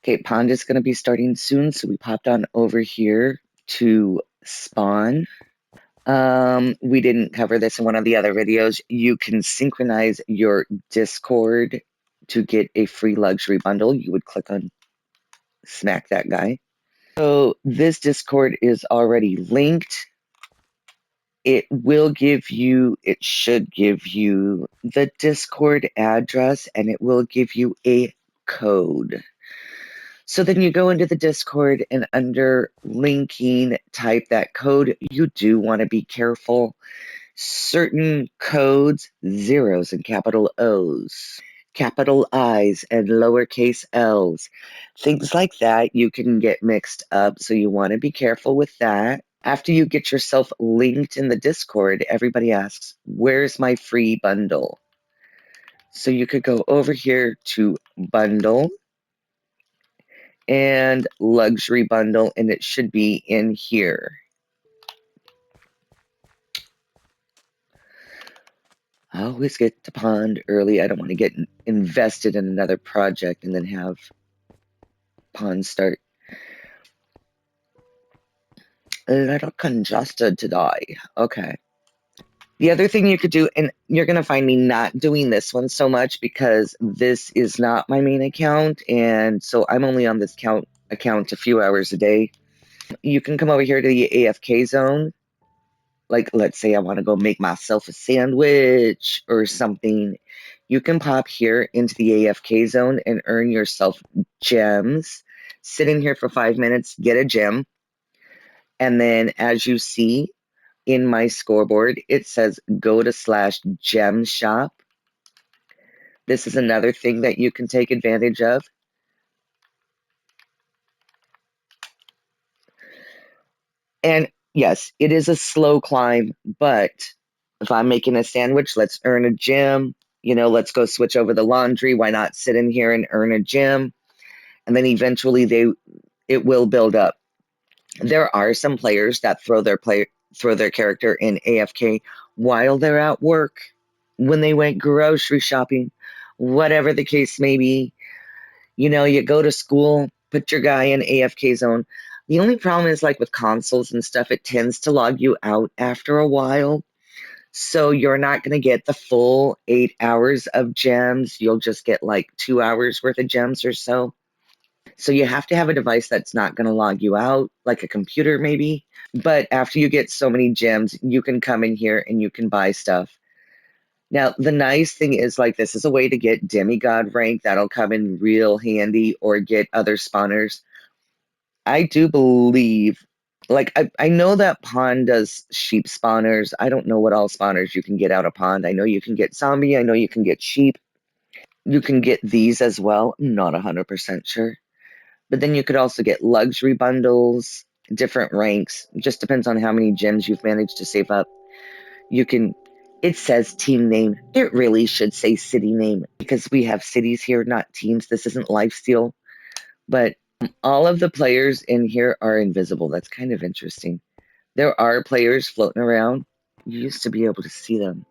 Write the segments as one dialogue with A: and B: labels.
A: Okay, pond is going to be starting soon, so we popped on over here to spawn. We didn't cover this in one of the other videos. You can synchronize your Discord to get a free luxury bundle. You would click on smack that guy. So this Discord is already linked. It should give you the Discord address, and it will give you a code. So then you go into the Discord, and under linking, type that code. You do want to be careful. Certain codes, zeros and capital O's, capital I's and lowercase l's, things like that, you can get mixed up. So you want to be careful with that. After you get yourself linked in the Discord, everybody asks, where's my free bundle? So you could go over here to bundle and luxury bundle, and it should be in here. I always get to pond early. I don't want to get invested in another project and then have pond start a little congested today. Okay. The other thing you could do, and you're going to find me not doing this one so much because this is not my main account, and so I'm only on this account a few hours a day. You can come over here to the AFK zone. Like, let's say I want to go make myself a sandwich or something. You can pop here into the AFK zone and earn yourself gems. Sit in here for 5 minutes, get a gem. And then as you see in my scoreboard, it says go to /gem shop. This is another thing that you can take advantage of. And yes, it is a slow climb, but if I'm making a sandwich, let's earn a gem. You know, let's go switch over the laundry. Why not sit in here and earn a gem? And then eventually it will build up. There are some players that throw their character in AFK while they're at work, when they went grocery shopping, whatever the case may be. You know, you go to school, put your guy in AFK zone. The only problem is, like with consoles and stuff, it tends to log you out after a while. So you're not going to get the full 8 hours of gems. You'll just get like 2 hours worth of gems or so. So you have to have a device that's not going to log you out, like a computer maybe. But after you get so many gems, you can come in here and you can buy stuff. Now, the nice thing is, like, this is a way to get demigod rank. That'll come in real handy, or get other spawners. I do believe, like, I know that pond does sheep spawners. I don't know what all spawners you can get out of pond. I know you can get zombie. I know you can get sheep. You can get these as well. I'm not 100% sure. But then you could also get luxury bundles, different ranks. Just depends on how many gems you've managed to save up. You can, it says team name. It really should say city name because we have cities here, not teams. This isn't lifesteal. But all of the players in here are invisible. That's kind of interesting. There are players floating around. You used to be able to see them.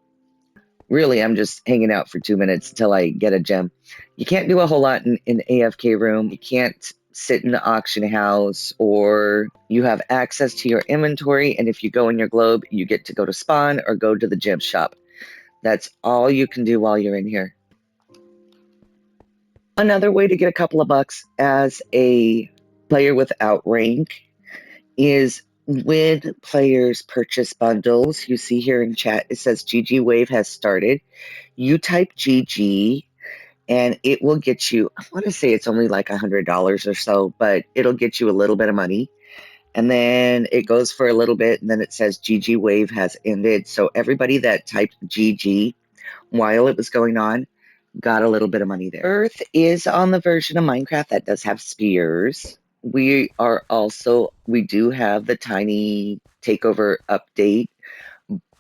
A: Really, I'm just hanging out for 2 minutes until I get a gem. You can't do a whole lot in AFK room. You can't sit in the auction house, or you have access to your inventory, and if you go in your globe, you get to go to spawn or go to the gem shop. That's all you can do while you're in here. Another way to get a couple of bucks as a player without rank is when players purchase bundles. You see here in chat, it says GG Wave has started. You type GG and it will get you, I want to say it's only like $100 or so, but it'll get you a little bit of money. And then it goes for a little bit, and then it says GG Wave has ended. So everybody that typed GG while it was going on got a little bit of money there. Earth is on the version of Minecraft that does have spears. We do have the tiny takeover update,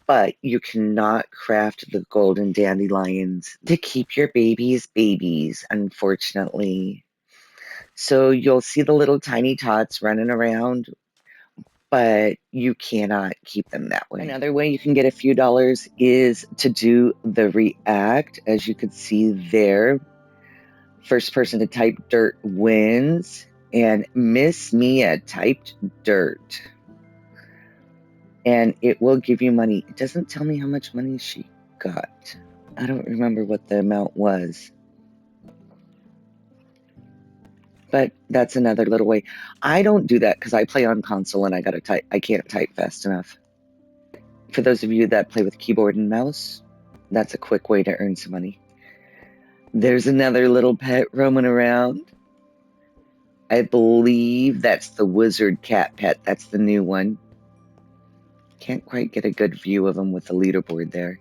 A: but you cannot craft the golden dandelions to keep your babies, unfortunately. So you'll see the little tiny tots running around, but you cannot keep them that way. Another way you can get a few dollars is to do the react, as you can see there. First person to type dirt wins. And Miss Mia typed dirt. And it will give you money. It doesn't tell me how much money she got. I don't remember what the amount was. But that's another little way. I don't do that because I play on console and I can't type fast enough. For those of you that play with keyboard and mouse, that's a quick way to earn some money. There's another little pet roaming around. I believe that's the wizard cat pet. That's the new one. Can't quite get a good view of him with the leaderboard there.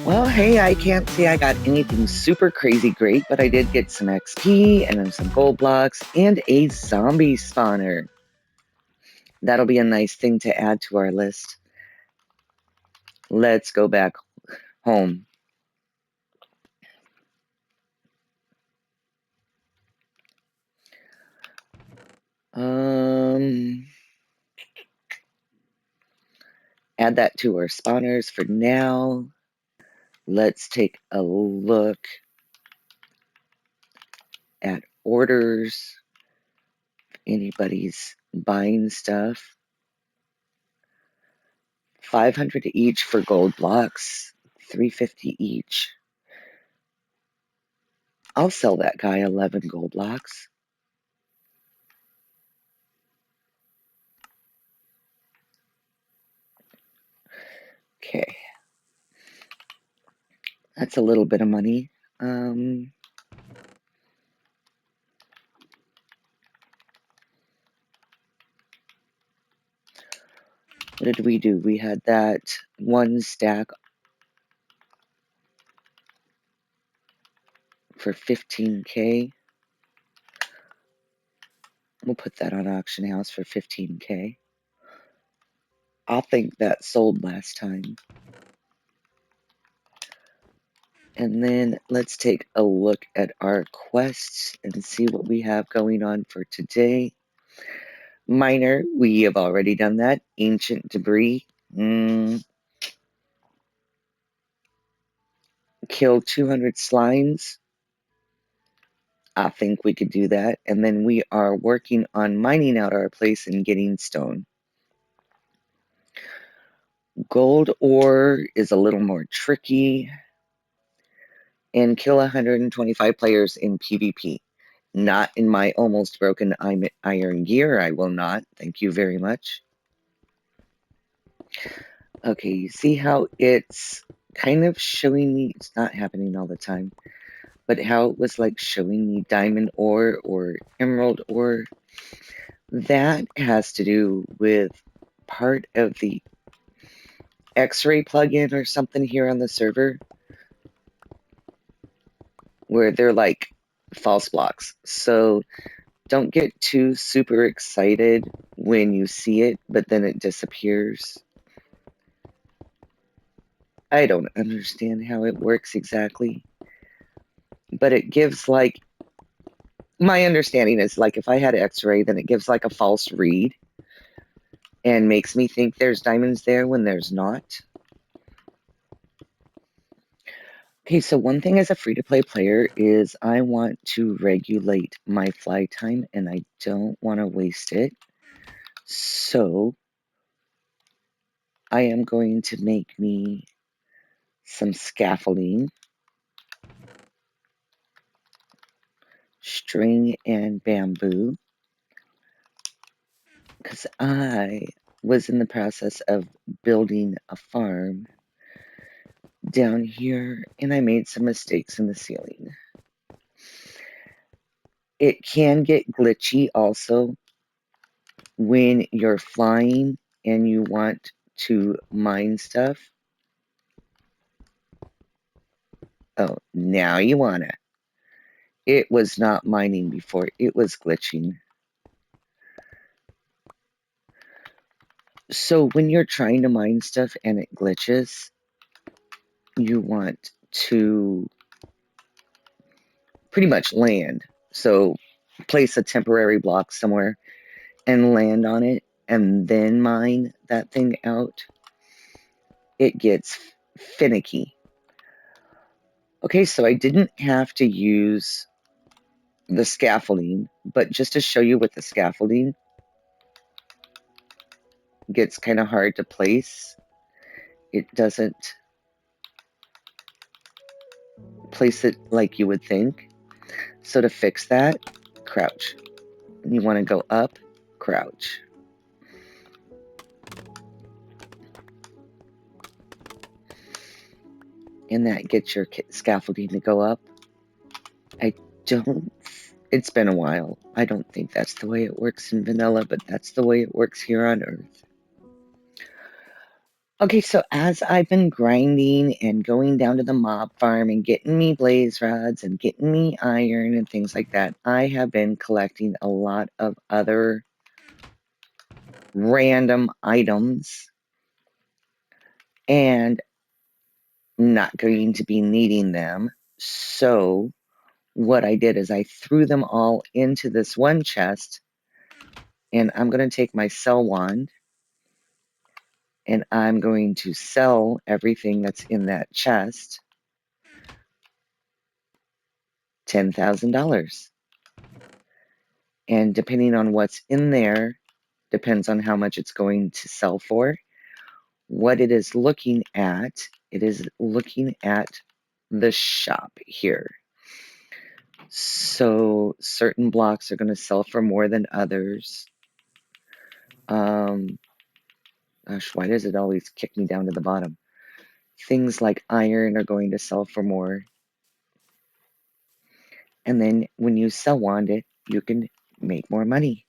A: Well, hey, I can't say I got anything super crazy great, but I did get some XP and then some gold blocks and a zombie spawner. That'll be a nice thing to add to our list. Let's go back home. Add that to our spawners for now. Let's take a look at orders. If anybody's buying stuff. 500 each for gold blocks, 350 each. I'll sell that guy 11 gold blocks. Okay. That's a little bit of money. What did we do? We had that one stack for 15K. We'll put that on auction house for 15K. I think that sold last time. And then let's take a look at our quests and see what we have going on for today. Miner, we have already done that. Ancient debris. Kill 200 slimes. I think we could do that. And then we are working on mining out our place and getting stone. Gold ore is a little more tricky. And kill 125 players in PvP. Not in my almost broken iron gear. I will not. Thank you very much. Okay, you see how it's kind of showing me, it's not happening all the time, but how it was like showing me diamond ore or emerald ore. That has to do with part of the X-ray plugin or something here on the server, where they're like false blocks. So don't get too super excited when you see it, but then it disappears. I don't understand how it works exactly, but it gives like, my understanding is like if I had X-ray, then it gives like a false read and makes me think there's diamonds there when there's not. Okay, so one thing as a free-to-play player is I want to regulate my fly time and I don't want to waste it. So I am going to make me some scaffolding, string, and bamboo, because I was in the process of building a farm down here and I made some mistakes in the ceiling. It can get glitchy also when you're flying and you want to mine stuff. Oh, now you wanna. It was not mining before, it was glitching. So when you're trying to mine stuff and it glitches, you want to pretty much land. So place a temporary block somewhere and land on it and then mine that thing out. It gets finicky. Okay, so I didn't have to use the scaffolding, but just to show you with the scaffolding, it gets kind of hard to place. It doesn't place it like you would think. So to fix that, crouch. You want to go up, crouch. And that gets your scaffolding to go up. It's been a while. I don't think that's the way it works in vanilla, but that's the way it works here on Earth. Okay, so as I've been grinding and going down to the mob farm and getting me blaze rods and getting me iron and things like that, I have been collecting a lot of other random items and not going to be needing them. So what I did is I threw them all into this one chest, and I'm going to take my sell wand and I'm going to sell everything that's in that chest. $10,000. And depending on what's in there, depends on how much it's going to sell for. What it is looking at, it is looking at the shop here. So certain blocks are going to sell for more than others. Gosh, why does it always kick me down to the bottom? Things like iron are going to sell for more. And then when you sell wand it, you can make more money.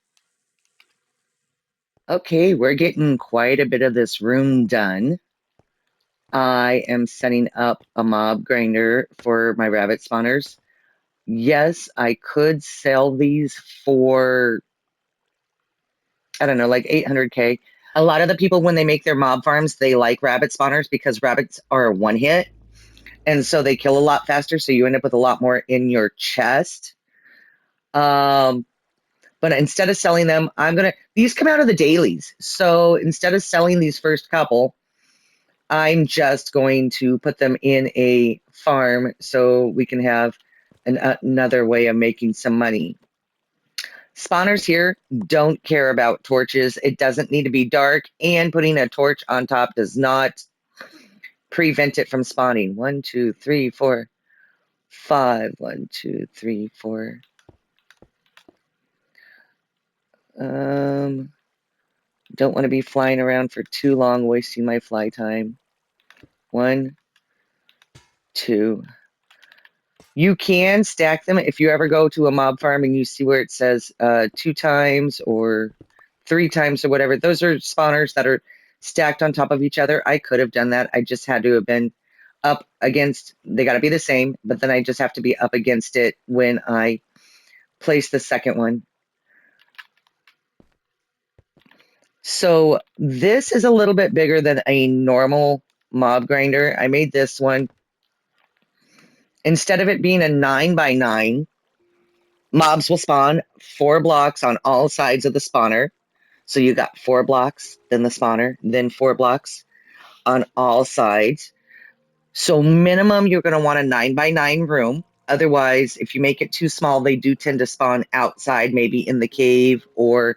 A: Okay, we're getting quite a bit of this room done. I am setting up a mob grinder for my rabbit spawners. Yes, I could sell these for, I don't know, like 800K. A lot of the people, when they make their mob farms, they like rabbit spawners because rabbits are a one hit. And so they kill a lot faster, so you end up with a lot more in your chest. But instead of selling them, these come out of the dailies. So instead of selling these first couple, I'm just going to put them in a farm so we can have another way of making some money. Spawners here don't care about torches. It doesn't need to be dark, and putting a torch on top does not prevent it from spawning. 1, 2, 3, 4, 5. 1, 2, 3, 4. Don't want to be flying around for too long, wasting my fly time. 1, 2. You can stack them if you ever go to a mob farm and you see where it says 2 times or 3 times or whatever. Those are spawners that are stacked on top of each other. I could have done that. I just had to have been up against, they got to be the same, but then I just have to be up against it when I place the second one. So this is a little bit bigger than a normal mob grinder. I made this one. Instead of it being a 9x9, mobs will spawn 4 blocks on all sides of the spawner. So you got 4 blocks, then the spawner, then 4 blocks on all sides. So minimum, you're going to want a 9x9 room. Otherwise, if you make it too small, they do tend to spawn outside, maybe in the cave, or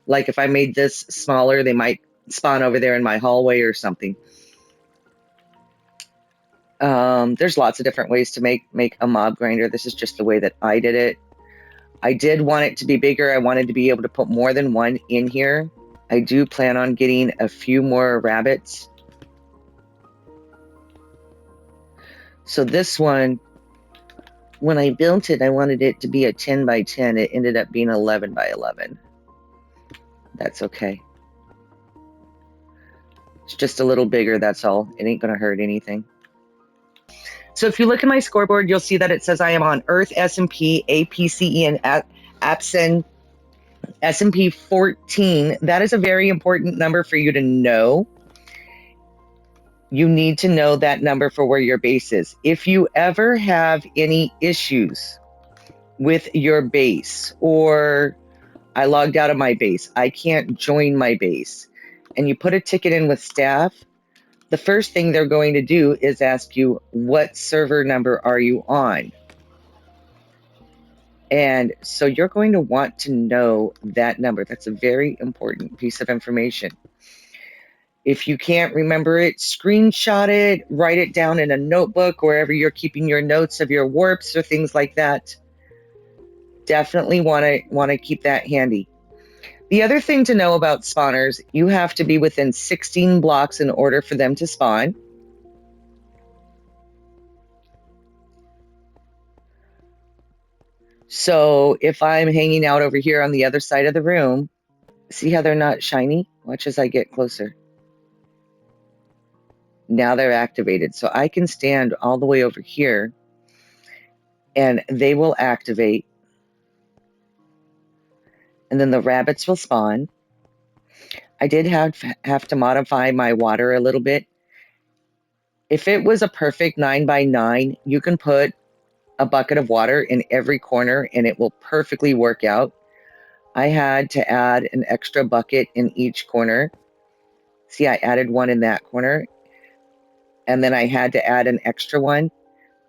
A: like if I made this smaller, they might spawn over there in my hallway or something. There's lots of different ways to make a mob grinder. This is just the way that I did it. I did want it to be bigger. I wanted to be able to put more than one in here. I do plan on getting a few more rabbits. So this one, when I built it, I wanted it to be a 10x10. It ended up being 11x11. That's okay. It's just a little bigger, that's all. It ain't gonna hurt anything. So if you look at my scoreboard, you'll see that it says I am on Earth, SMP, APCE, and APSEN. SMP 14, that is a very important number for you to know. You need to know that number for where your base is. If you ever have any issues with your base, or I logged out of my base, I can't join my base, and you put a ticket in with staff, the first thing they're going to do is ask you, what server number are you on? And so you're going to want to know that number. That's a very important piece of information. If you can't remember it, screenshot it, write it down in a notebook, wherever you're keeping your notes of your warps or things like that. Definitely want to keep that handy. The other thing to know about spawners, you have to be within 16 blocks in order for them to spawn. So if I'm hanging out over here on the other side of the room, see how they're not shiny? Watch as I get closer. Now they're activated. So I can stand all the way over here and they will activate. And then the rabbits will spawn. I did have to modify my water a little bit. If it was a perfect 9x9, you can put a bucket of water in every corner and it will perfectly work out. I had to add an extra bucket in each corner. See, I added one in that corner. And then I had to add an extra one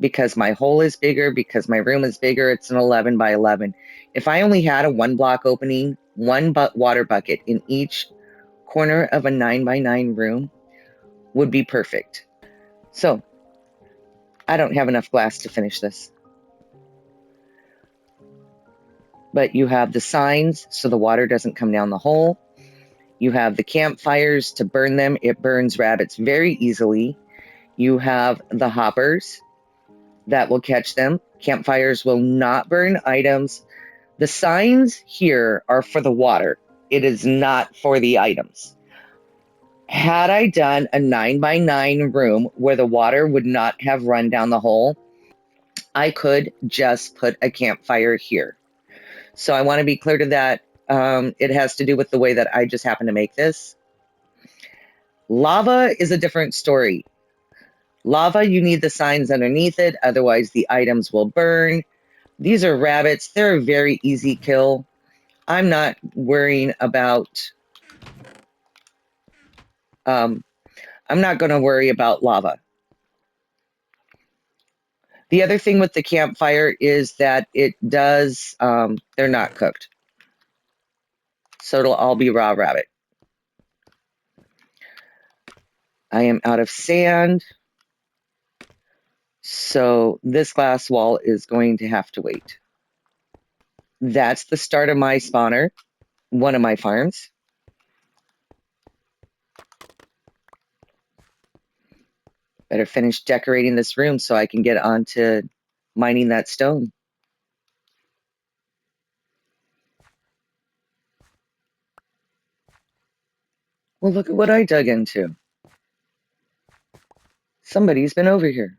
A: because my hole is bigger, because my room is bigger. It's an 11x11. If I only had a 1-block opening, one water bucket in each corner of a 9x9 room would be perfect. So I don't have enough glass to finish this. But you have the signs so the water doesn't come down the hole. You have the campfires to burn them. It burns rabbits very easily. You have the hoppers that will catch them. Campfires will not burn items. The signs here are for the water. It is not for the items. Had I done a 9x9 room where the water would not have run down the hole, I could just put a campfire here. So I want to be clear to that. It has to do with the way that I just happen to make this. Lava is a different story. Lava, you need the signs underneath it, otherwise the items will burn. These are rabbits. They're a very easy kill. I'm not worrying about... I'm not going to worry about lava. The other thing with the campfire is that it does... they're not cooked. So it'll all be raw rabbit. I am out of sand. So this glass wall is going to have to wait. That's the start of my spawner, one of my farms. Better finish decorating this room so I can get on to mining that stone. Well, look at what I dug into. Somebody's been over here.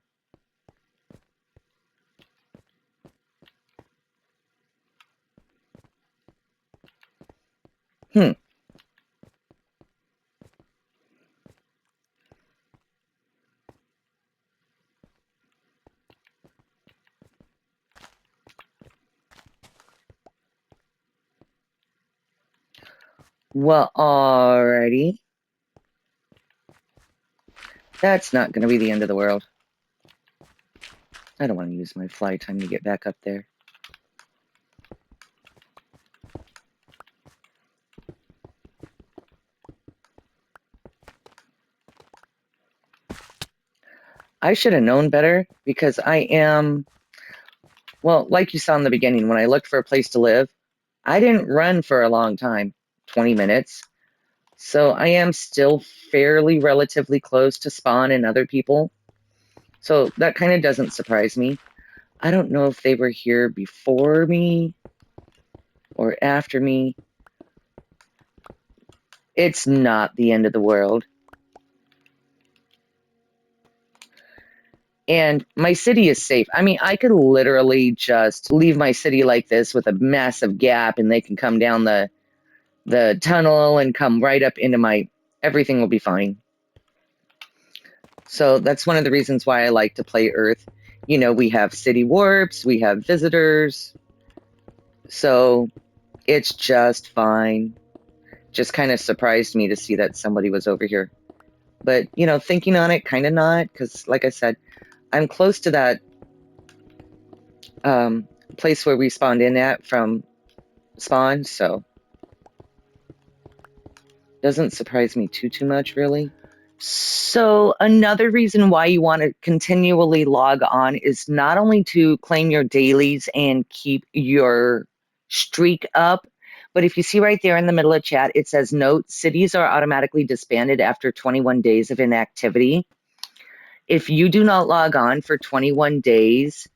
A: Well, alrighty. That's not going to be the end of the world. I don't want to use my fly time to get back up there. I should have known better because I am, well, like you saw in the beginning, when I looked for a place to live, I didn't run for a long time, 20 minutes. So I am still fairly relatively close to spawn and other people. So that kind of doesn't surprise me. I don't know if they were here before me or after me. It's not the end of the world. And my city is safe. I mean, I could literally just leave my city like this with a massive gap and they can come down the the tunnel and come right up into my, everything will be fine. So that's one of the reasons why I like to play Earth. You know, we have city warps, we have visitors, so it's just fine. Just kind of surprised me to see that somebody was over here. But, you know, thinking on it, kind of not, because like I said, I'm close to that place where we spawned in at from spawn, so doesn't surprise me too much, really. So another reason why you want to continually log on is not only to claim your dailies and keep your streak up, but if you see right there in the middle of chat, it says note, cities are automatically disbanded after 21 days of inactivity. If you do not log on for 21 days,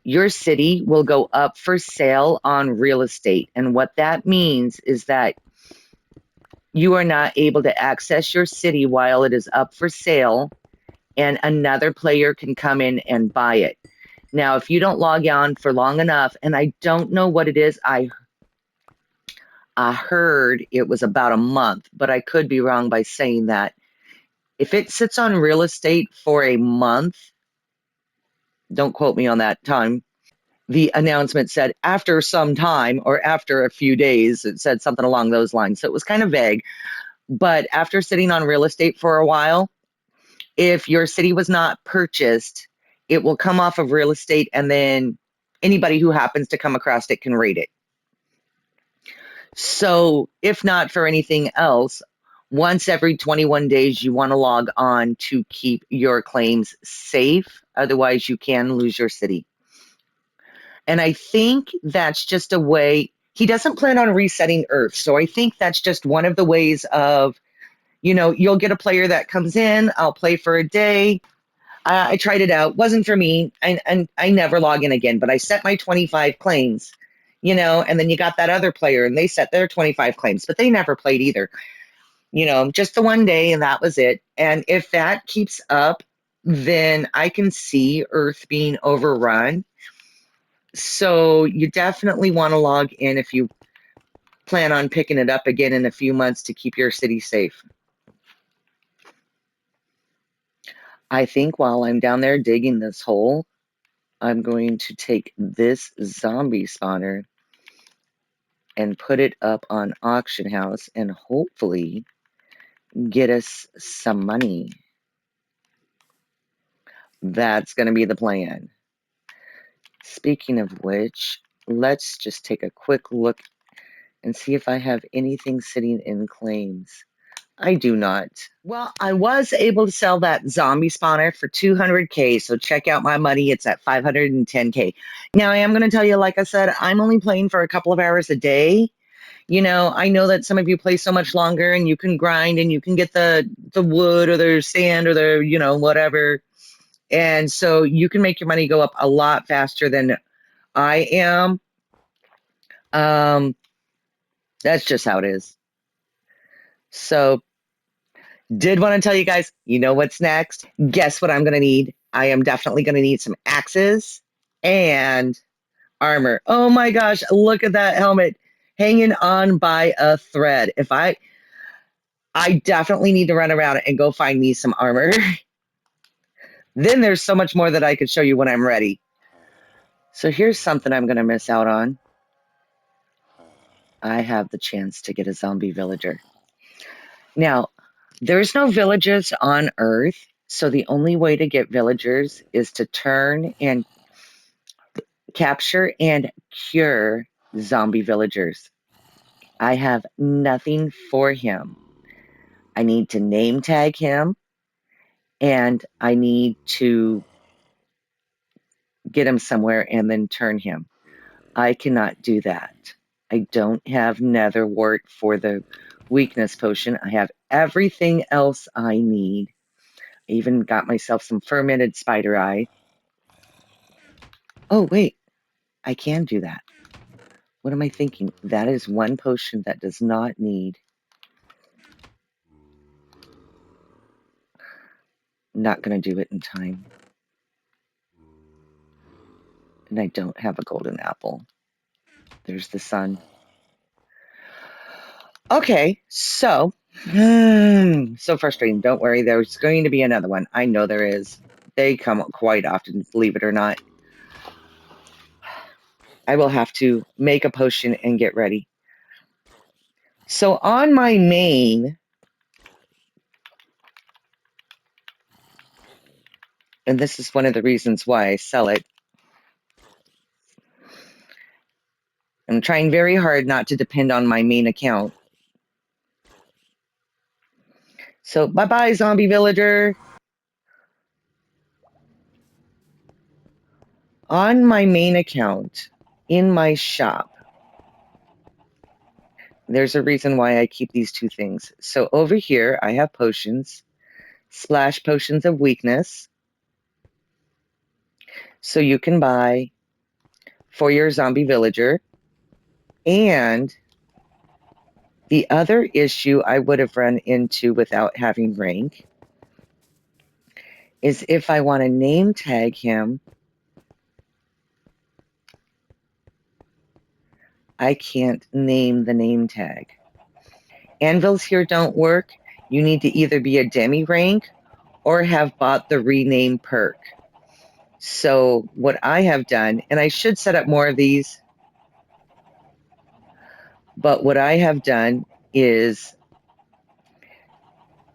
A: your city will go up for sale on real estate. And what that means is that you are not able to access your city while it is up for sale, and another player can come in and buy it. Now, if you don't log on for long enough, and I don't know what it is, I heard it was about a month, but I could be wrong by saying that. If it sits on real estate for a month, don't quote me on that time, the announcement said after some time or after a few days, it said something along those lines. So it was kind of vague. But after sitting on real estate for a while, if your city was not purchased, it will come off of real estate, and then anybody who happens to come across it can rate it. So if not for anything else, once every 21 days, you want to log on to keep your claims safe. Otherwise, you can lose your city. And I think that's just a way. He doesn't plan on resetting Earth. So I think that's just one of the ways of, you know, you'll get a player that comes in, I'll play for a day. I tried it out. Wasn't for me. And I never log in again, but I set my 25 claims, you know, and then you got that other player and they set their 25 claims, but they never played either. You know, just the one day and that was it. And if that keeps up, then I can see Earth being overrun. So you definitely want to log in if you plan on picking it up again in a few months to keep your city safe. I think while I'm down there digging this hole, I'm going to take this zombie spawner and put it up on auction house and hopefully get us some money. That's going to be the plan. Speaking of which, let's just take a quick look and see if I have anything sitting in claims. I do not. Well, I was able to sell that zombie spawner for 200K, so check out my money. It's at 510K. Now, I am going to tell you, like I said, I'm only playing for a couple of hours a day. You know, I know that some of you play so much longer and you can grind and you can get the wood or the sand or the, you know, whatever. And so you can make your money go up a lot faster than I am. That's just how it is. So did want to tell you guys, you know what's next? Guess what I'm going to need? I am definitely going to need some axes and armor. Oh my gosh, look at that helmet hanging on by a thread. I definitely need to run around and go find me some armor. Then there's so much more that I could show you when I'm ready. So here's something I'm going to miss out on. I have the chance to get a zombie villager. Now, there's no villagers on Earth, so the only way to get villagers is to turn and capture and cure zombie villagers. I have nothing for him. I need to name tag him, and I need to get him somewhere and then turn him. I cannot do that. I don't have nether wart for the weakness potion. I have everything else I need. I even got myself some fermented spider eye. Oh, wait. I can do that. What am I thinking? That is one potion that does not need. Not going to do it in time. And I don't have a golden apple. There's the sun. Okay, so so frustrating. Don't worry, there's going to be another one. I know there is. They come quite often, believe it or not. I will have to make a potion and get ready. So on my main, and this is one of the reasons why I sell it, I'm trying very hard not to depend on my main account. So bye-bye, zombie villager. On my main account, in my shop, there's a reason why I keep these two things. So over here, I have potions, splash potions of weakness. So you can buy for your zombie villager. And the other issue I would have run into without having rank is if I want to name tag him, I can't name the name tag. Anvils here don't work. You need to either be a demi rank or have bought the rename perk. So what I have done, and I should set up more of these, but what I have done is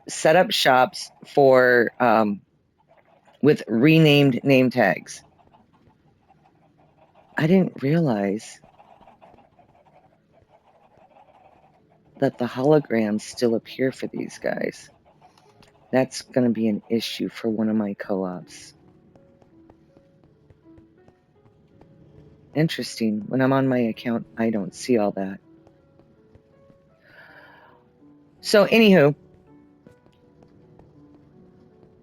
A: set up shops for with renamed name tags. I didn't realize that the holograms still appear for these guys. That's going to be an issue for one of my co-ops. Interesting. When I'm on my account, I don't see all that. So, anywho,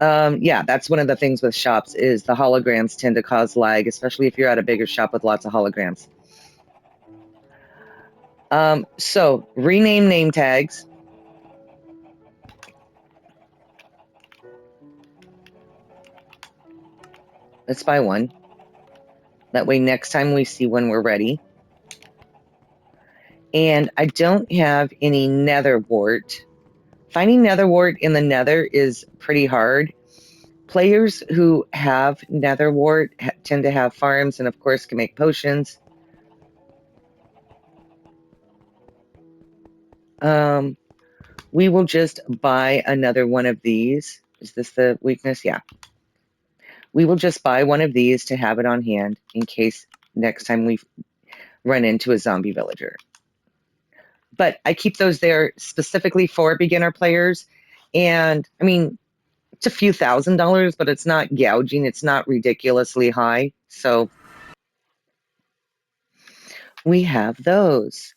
A: yeah, that's one of the things with shops is the holograms tend to cause lag, especially if you're at a bigger shop with lots of holograms. So rename name tags. Let's buy one. That way next time we see one, we're ready. And I don't have any nether wart. Finding nether wart in the nether is pretty hard. Players who have nether wart tend to have farms and of course can make potions. We will just buy another one of these. Is this the weakness? Yeah. We will just buy one of these to have it on hand in case next time we run into a zombie villager. But I keep those there specifically for beginner players. And I mean, it's a few $1,000s, but it's not gouging. It's not ridiculously high. So we have those.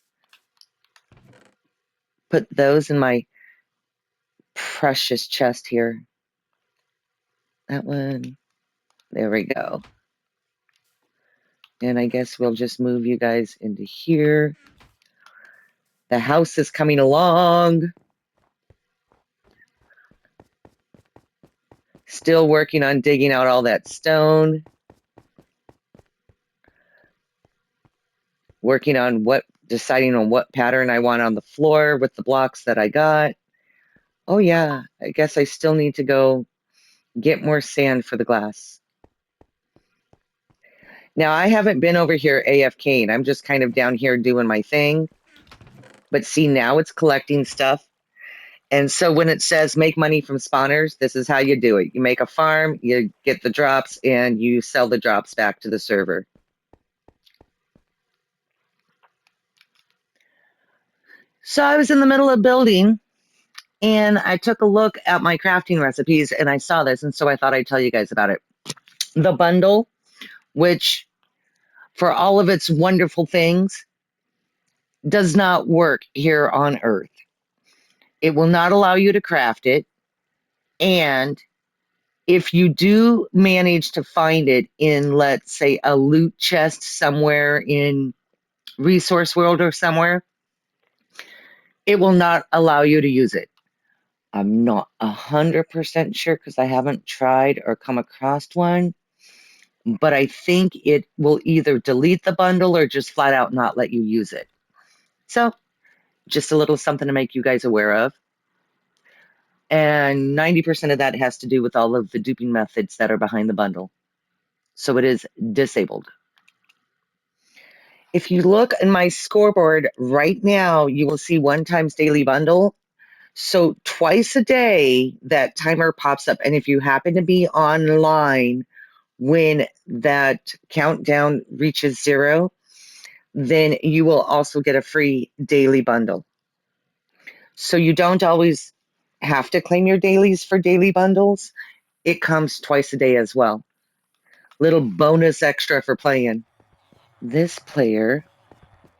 A: Put those in my precious chest here. That one. There we go. And I guess we'll just move you guys into here. The house is coming along. Still working on digging out all that stone. Working on deciding on what pattern I want on the floor with the blocks that I got. Oh yeah, I guess I still need to go get more sand for the glass. Now I haven't been over here AFKing. I'm just kind of down here doing my thing. But see, now it's collecting stuff. And so when it says make money from spawners, this is how you do it. You make a farm, you get the drops, and you sell the drops back to the server. So I was in the middle of building, and I took a look at my crafting recipes, and I saw this, and so I thought I'd tell you guys about it. The bundle, which for all of its wonderful things, does not work here on Earth. It will not allow you to craft it, and if you do manage to find it in, let's say, a loot chest somewhere in Resource World or somewhere, it will not allow you to use it. I'm not 100% sure because I haven't tried or come across one, but I think it will either delete the bundle or just flat out not let you use it. So Just a little something to make you guys aware of. And 90% of that has to do with all of the duping methods that are behind the bundle. So it is disabled. If you look in my scoreboard right now, you will see 1 times daily bundle. So twice a day, that timer pops up. And if you happen to be online when that countdown reaches 0, then you will also get a free daily bundle. So you don't always have to claim your dailies for daily bundles. It comes twice a day as well. Little bonus extra for playing. This player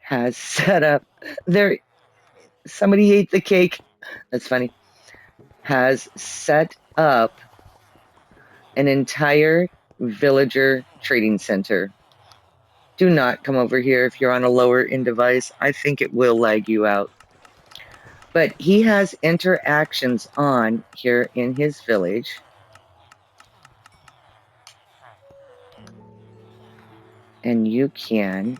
A: has set up there. Somebody ate the cake. That's funny. Has set up an entire villager trading center. Do not come over here if you're on a lower end device. I think it will lag you out. But he has interactions on here in his village. And you can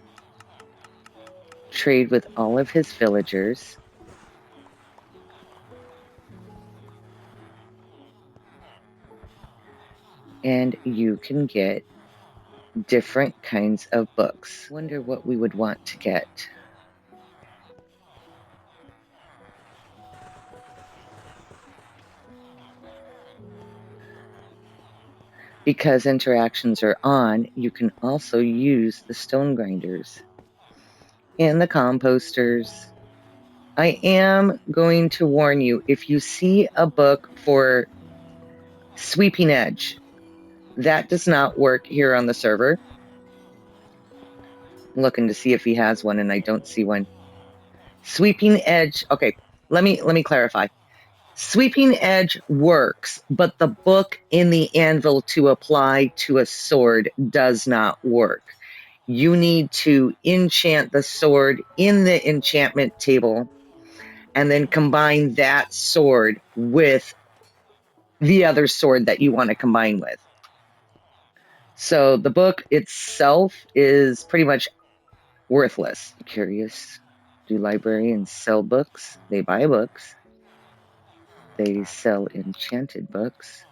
A: trade with all of his villagers. And you can get different kinds of books. Wonder what we would want to get. Because interactions are on, you can also use the stone grinders and the composters. I am going to warn you, if you see a book for Sweeping Edge, that does not work here on the server. I'm looking to see if he has one and I don't see one. Sweeping Edge, okay, let me clarify. Sweeping Edge works, but the book in the anvil to apply to a sword does not work. You need to enchant the sword in the enchantment table and then combine that sword with the other sword that you want to combine with. So the book itself is pretty much worthless. Curious, do librarians sell books? They buy books. They sell enchanted books.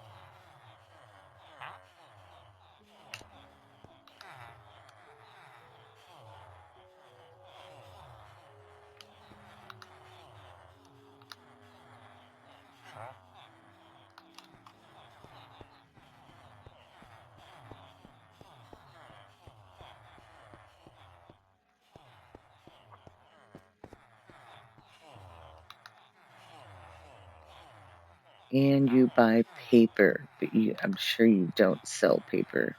A: And you buy paper, but I'm sure you don't sell paper.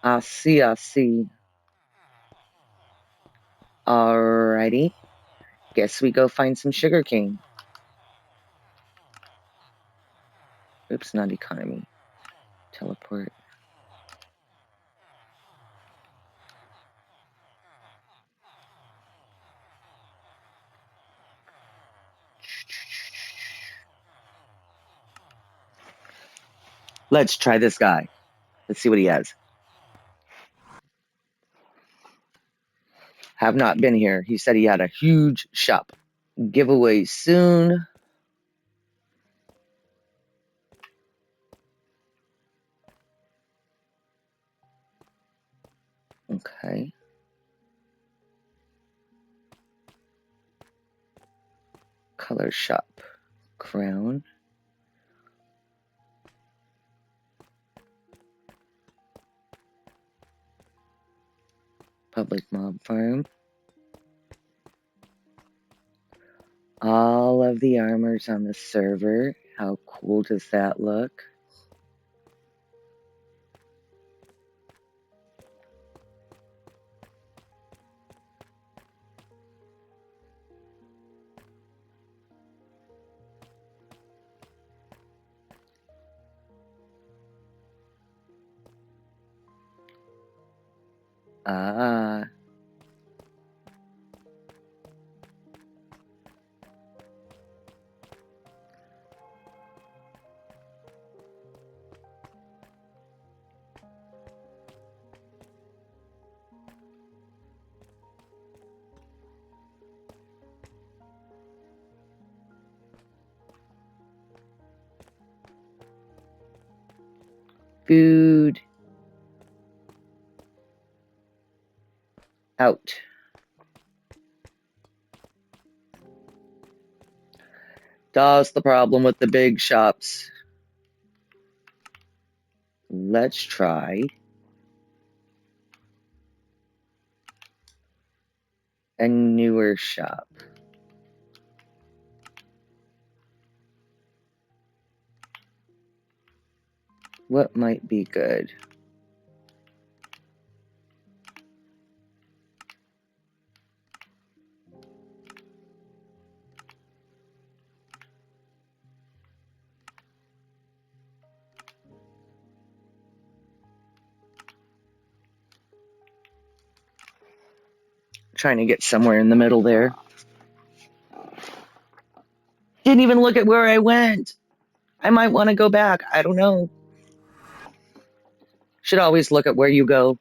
A: I see. Alrighty. Guess we go find some sugarcane. Oops, not economy. Teleport. Let's try this guy. Let's see what he has. Have not been here. He said he had a huge shop. Giveaway soon. Okay. Color shop. Crown. Public mob farm. All of the armors on the server. How cool does that look? Ah. Food. Out. That's the problem with the big shops. Let's try a newer shop. What might be good? Trying to get somewhere in the middle there. Didn't even look at where I went. I might want to go back. I don't know. Should always look at where you go.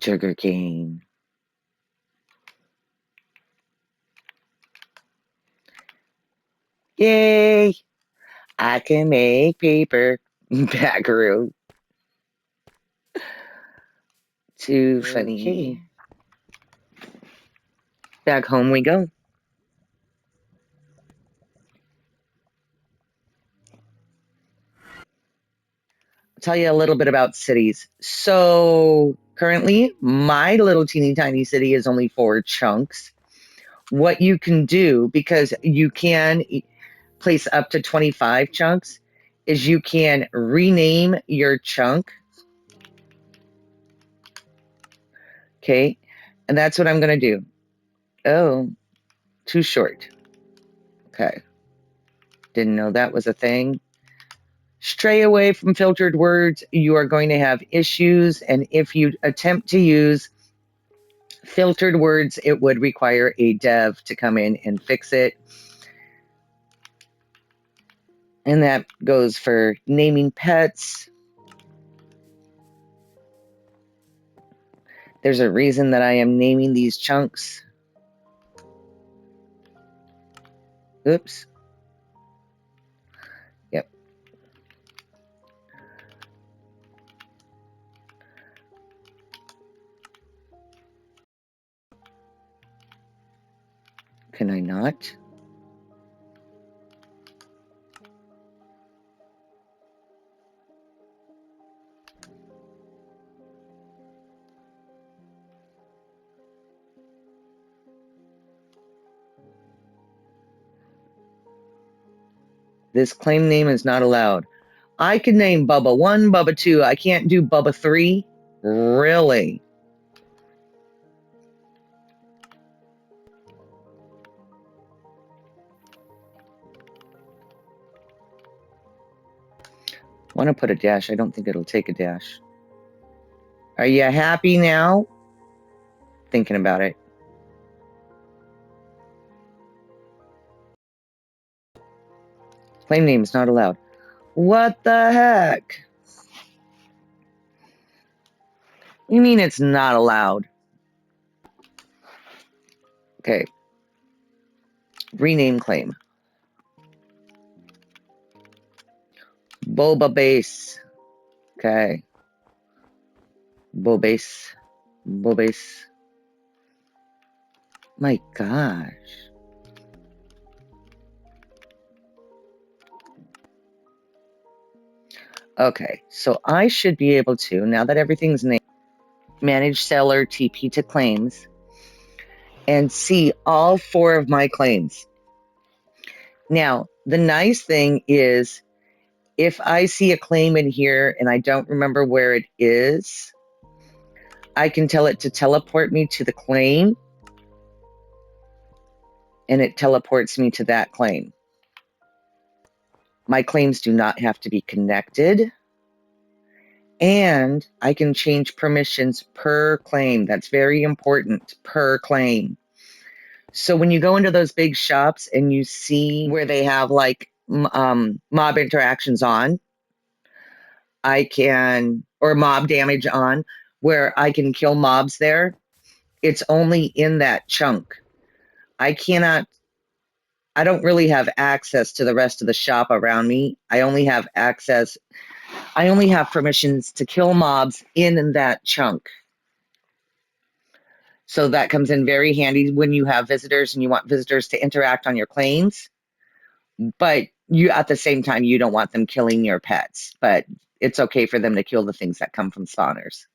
A: Sugar cane. Yay! I can make paper. Backaroo. Too funny. Okay. Back home we go. I'll tell you a little bit about cities. So currently, my little teeny tiny city is only 4 chunks. What you can do, because you can place up to 25 chunks, is you can rename your chunk. Okay, and that's what I'm going to do. Oh, too short. Okay, didn't know that was a thing. Stray away from filtered words. You are going to have issues, and if you attempt to use filtered words, it would require a dev to come in and fix it. And that goes for naming pets. There's a reason that I am naming these chunks. Oops. Yep. Can I not? This claim name is not allowed. I can name Bubba 1, Bubba 2. I can't do Bubba 3? Really? Want to put a dash. I don't think it'll take a dash. Are you happy now? Thinking about it. Claim name is not allowed. What the heck? You mean it's not allowed? Okay. Rename claim. Boba base. Okay. Bobase. Bobase. My gosh. Okay, so I should be able to, now that everything's named, manage seller TP to claims and see all 4 of my claims. Now, the nice thing is if I see a claim in here and I don't remember where it is, I can tell it to teleport me to the claim and it teleports me to that claim. My claims do not have to be connected. And I can change permissions per claim. That's very important, per claim. So when you go into those big shops and you see where they have like mob interactions on, I can, or mob damage on, where I can kill mobs there, it's only in that chunk. I cannot I don't really have access to the rest of the shop around me. I only have permissions to kill mobs in that chunk. So that comes in very handy when you have visitors and you want visitors to interact on your claims. But you, at the same time, you don't want them killing your pets. But it's okay for them to kill the things that come from spawners.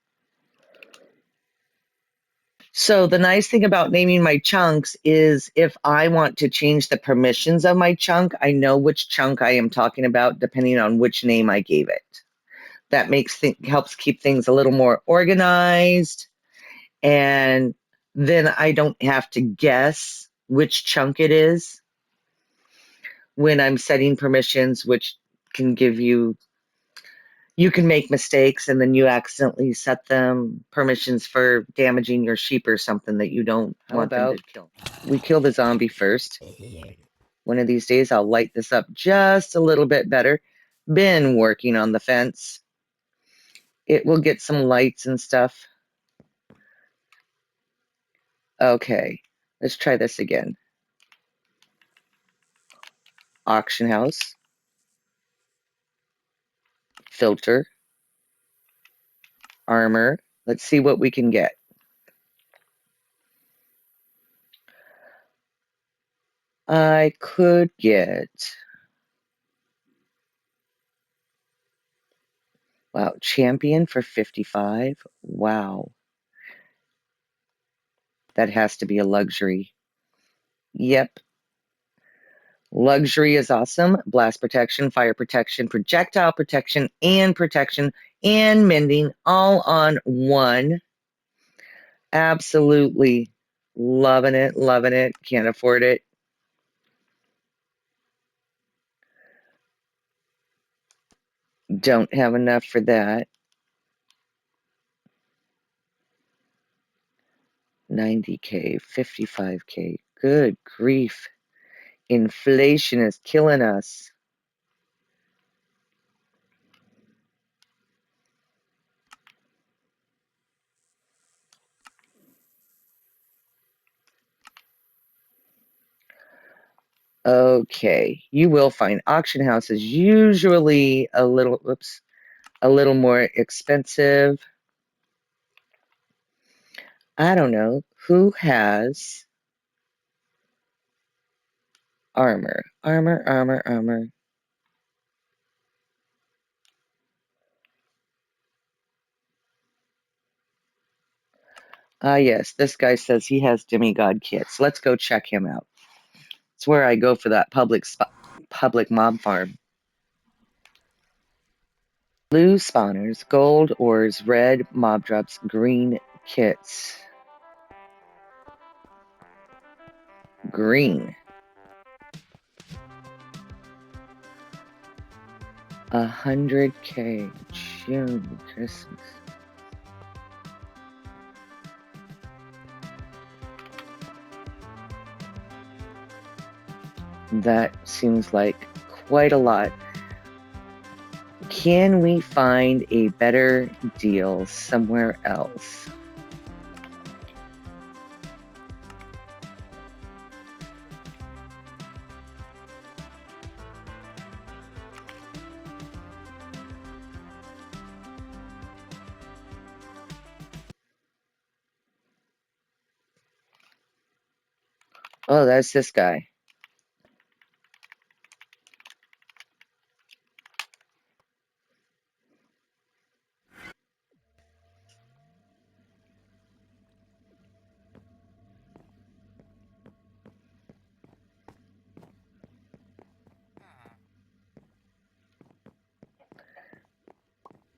A: So the nice thing about naming my chunks is if I want to change the permissions of my chunk, I know which chunk I am talking about depending on which name I gave it. That helps keep things a little more organized, and then I don't have to guess which chunk it is when I'm setting permissions, which can give you can make mistakes and then you accidentally set them permissions for damaging your sheep or something that you don't want them to kill. We kill the zombie first. One of these days I'll light this up just a little bit better. Been working on the fence. It will get some lights and stuff. Okay, let's try this again. Auction house. Filter. Armor. Let's see what we can get. I could get... Wow, champion for 55. Wow. That has to be a luxury. Yep. Luxury is awesome. Blast protection, fire protection, projectile protection, and mending all on one. Absolutely loving it, loving it. Can't afford it. Don't have enough for that. 90K, 55K. Good grief. Inflation is killing us. Okay, you will find auction houses usually a little more expensive. I don't know who has armor. Armor. Ah, yes, this guy says he has demigod kits. Let's go check him out. It's where I go for that public mob farm. Blue spawners, gold ores, red mob drops, green kits. Green. 100K. June, Christmas. That seems like quite a lot. Can we find a better deal somewhere else? Oh, that's this guy.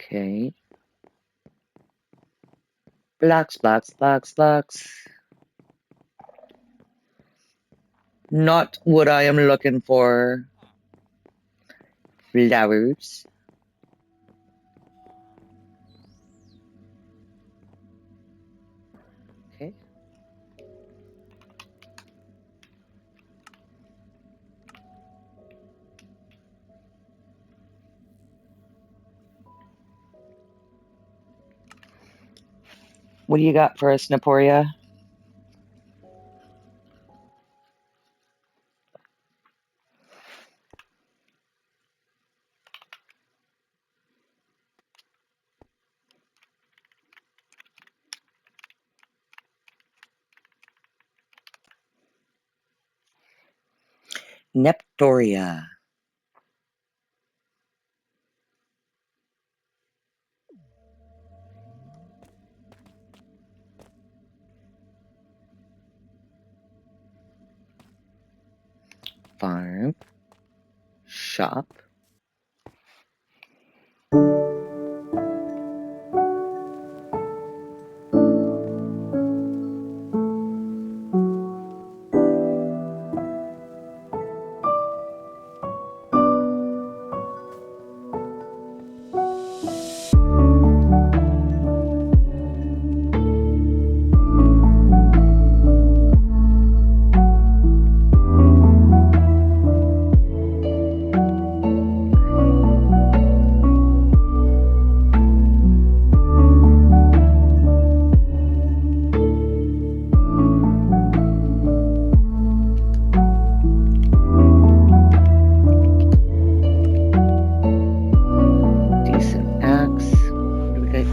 A: Okay. Blocks. Not what I am looking for. Flowers. Okay. What do you got for us, Naporia? Neptoria. Farm. Shop.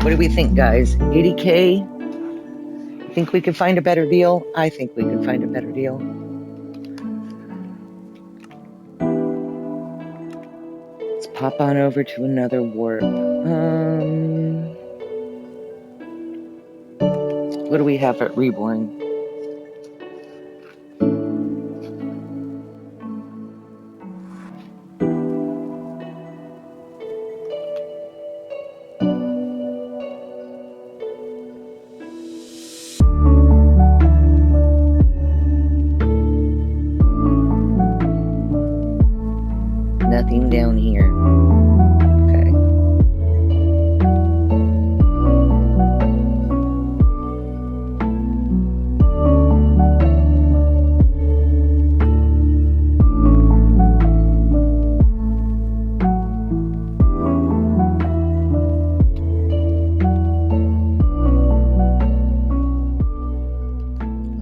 A: What do we think, guys? 80K? Think we could find a better deal? I think we could find a better deal. Let's pop on over to another warp. What do we have at Reborn? Nothing down here. Okay.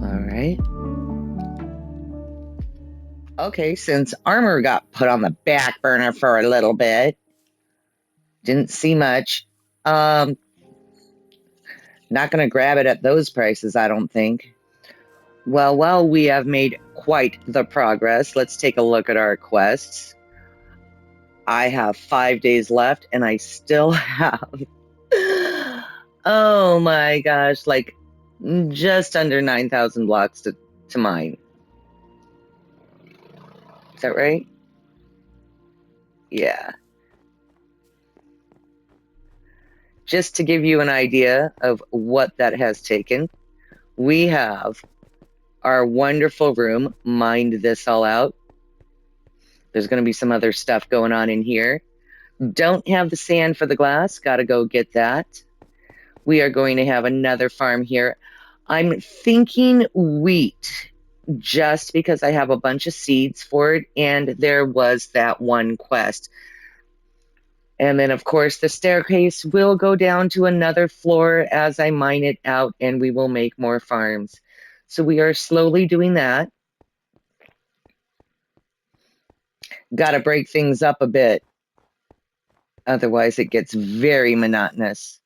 A: All right. Okay, since armor got put on the back burner for a little bit, didn't see much. Not going to grab it at those prices, I don't think. Well, we have made quite the progress. Let's take a look at our quests. I have 5 days left, and I still have, oh my gosh, like just under 9,000 blocks to mine. Is that right? Yeah. Just to give you an idea of what that has taken, we have our wonderful room mined this all out. There's going to be some other stuff going on in here. Don't have the sand for the glass. Got to go get that. We are going to have another farm here. I'm thinking wheat just because I have a bunch of seeds for it, and there was that one quest. And then, of course, the staircase will go down to another floor as I mine it out, and we will make more farms. So we are slowly doing that. Got to break things up a bit. Otherwise, it gets very monotonous.